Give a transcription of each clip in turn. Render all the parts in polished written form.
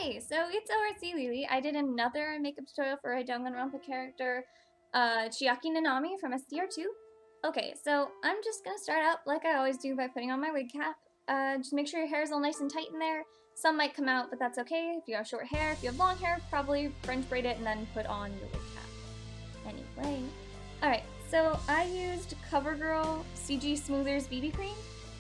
Hey, so it's ORC Lily. I did another makeup tutorial for a Danganronpa character, Chiaki Nanami from SDR2. Okay, so I'm just gonna start out like I always do by putting on my wig cap. Just make sure your hair is all nice and tight in there. Some might come out, but that's okay. If you have short hair, if you have long hair, probably French braid it and then put on your wig cap. Anyway. Alright, so I used CoverGirl CG Smoothers BB Cream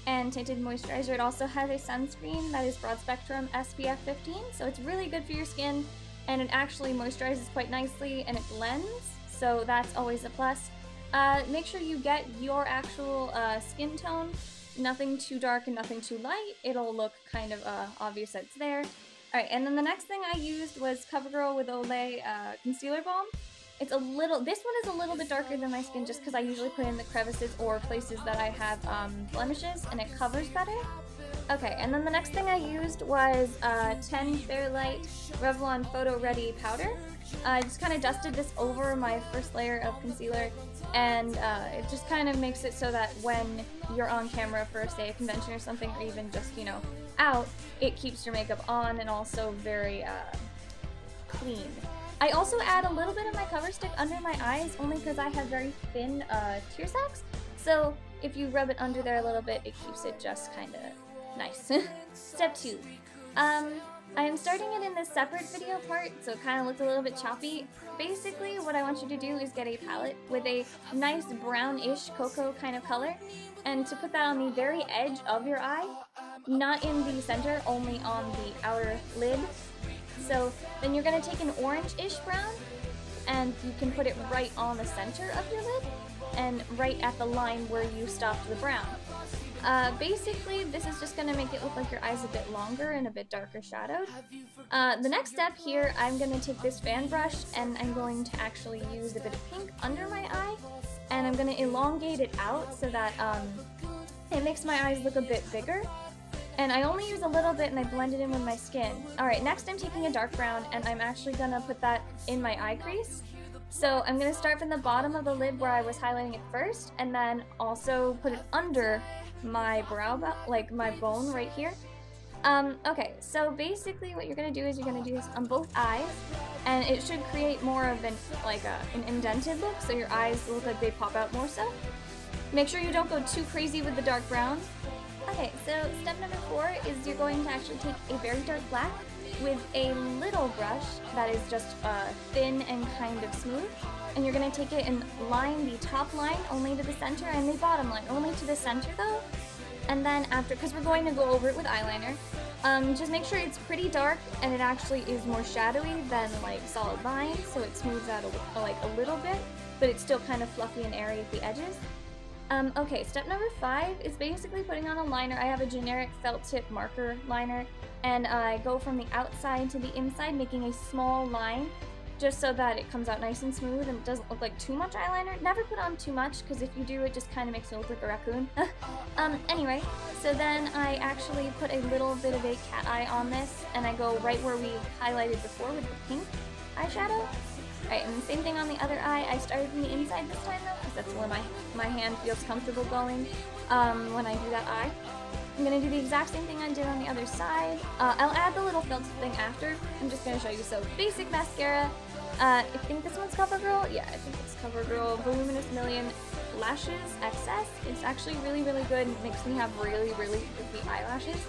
and tinted moisturizer. It also has a sunscreen that is broad spectrum SPF 15, so it's really good for your skin, and it actually moisturizes quite nicely and it blends, so that's always a plus. Make sure you get your actual skin tone, nothing too dark and nothing too light. It'll look kind of obvious that it's there. Alright, and then the next thing I used was CoverGirl with Olay Concealer Balm. This one is a little bit darker than my skin just because I usually put in the crevices or places that I have blemishes and it covers better. Okay, and then the next thing I used was 10 Fairlight Revlon Photo Ready Powder. I just kind of dusted this over my first layer of concealer, and it just kind of makes it so that when you're on camera for, say, a convention or something, or even just, you know, out, it keeps your makeup on and also very clean. I also add a little bit of my cover stick under my eyes, only because I have very thin tear sacs, so if you rub it under there a little bit, it keeps it just kind of nice. Step 2. I am starting it in this separate video part, so it kind of looked a little bit choppy. Basically, what I want you to do is get a palette with a nice brownish cocoa kind of color, and to put that on the very edge of your eye, not in the center, only on the outer lid. So then you're going to take an orange-ish brown, and you can put it right on the center of your lid, and right at the line where you stopped the brown. Basically, this is just going to make it look like your eye's a bit longer and a bit darker shadowed. The next step here, I'm going to take this fan brush, and I'm going to actually use a bit of pink under my eye, and I'm going to elongate it out so that it makes my eyes look a bit bigger. And I only use a little bit and I blend it in with my skin. Alright, next I'm taking a dark brown and I'm actually gonna put that in my eye crease. So I'm gonna start from the bottom of the lid where I was highlighting it first, and then also put it under my brow, like my bone right here. Okay, so basically what you're gonna do is you're gonna do this on both eyes, and it should create more of an indented look, so your eyes look like they pop out more so. Make sure you don't go too crazy with the dark brown. Okay, so step number 4 is you're going to actually take a very dark black with a little brush that is just thin and kind of smooth, and you're going to take it and line the top line only to the center and the bottom line only to the center though. And then after, because we're going to go over it with eyeliner, just make sure it's pretty dark and it actually is more shadowy than like solid lines, so it smooths out a little bit, but it's still kind of fluffy and airy at the edges. Okay, step number 5 is basically putting on a liner. I have a generic felt tip marker liner, and I go from the outside to the inside, making a small line, just so that it comes out nice and smooth and it doesn't look like too much eyeliner. Never put on too much, because if you do, it just kind of makes it look like a raccoon. Anyway, so then I actually put a little bit of a cat eye on this, and I go right where we highlighted before with the pink eyeshadow. Alright, and the same thing on the other eye. I started from the inside this time though, because that's where my hand feels comfortable going when I do that eye. I'm going to do the exact same thing I did on the other side. I'll add the little filter thing after. I'm just going to show you. So, basic mascara. I think this one's CoverGirl. Yeah, I think it's CoverGirl Voluminous Million Lashes XS. It's actually really, really good. It makes me have really, really pretty eyelashes.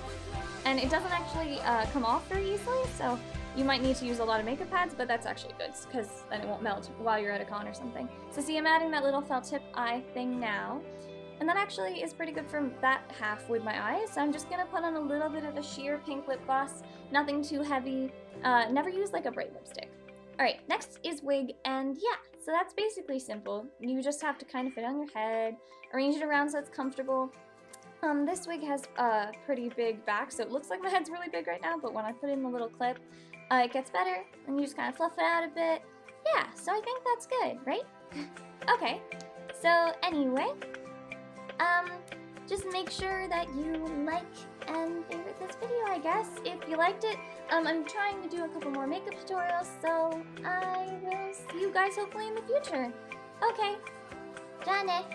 And it doesn't actually come off very easily, so you might need to use a lot of makeup pads, but that's actually good, because then it won't melt while you're at a con or something. So see, I'm adding that little felt tip eye thing now. And that actually is pretty good for that half with my eyes, so I'm just going to put on a little bit of a sheer pink lip gloss. Nothing too heavy. Never use like a bright lipstick. Alright, next is wig, and yeah, so that's basically simple. You just have to kind of fit on your head, arrange it around so it's comfortable. This wig has a pretty big back, so it looks like my head's really big right now, but when I put in the little clip, it gets better, and you just kind of fluff it out a bit. Yeah, so I think that's good, right? Okay, so anyway, just make sure that you like and favorite this video, I guess, if you liked it. I'm trying to do a couple more makeup tutorials, so I will see you guys hopefully in the future. Okay, ja ne!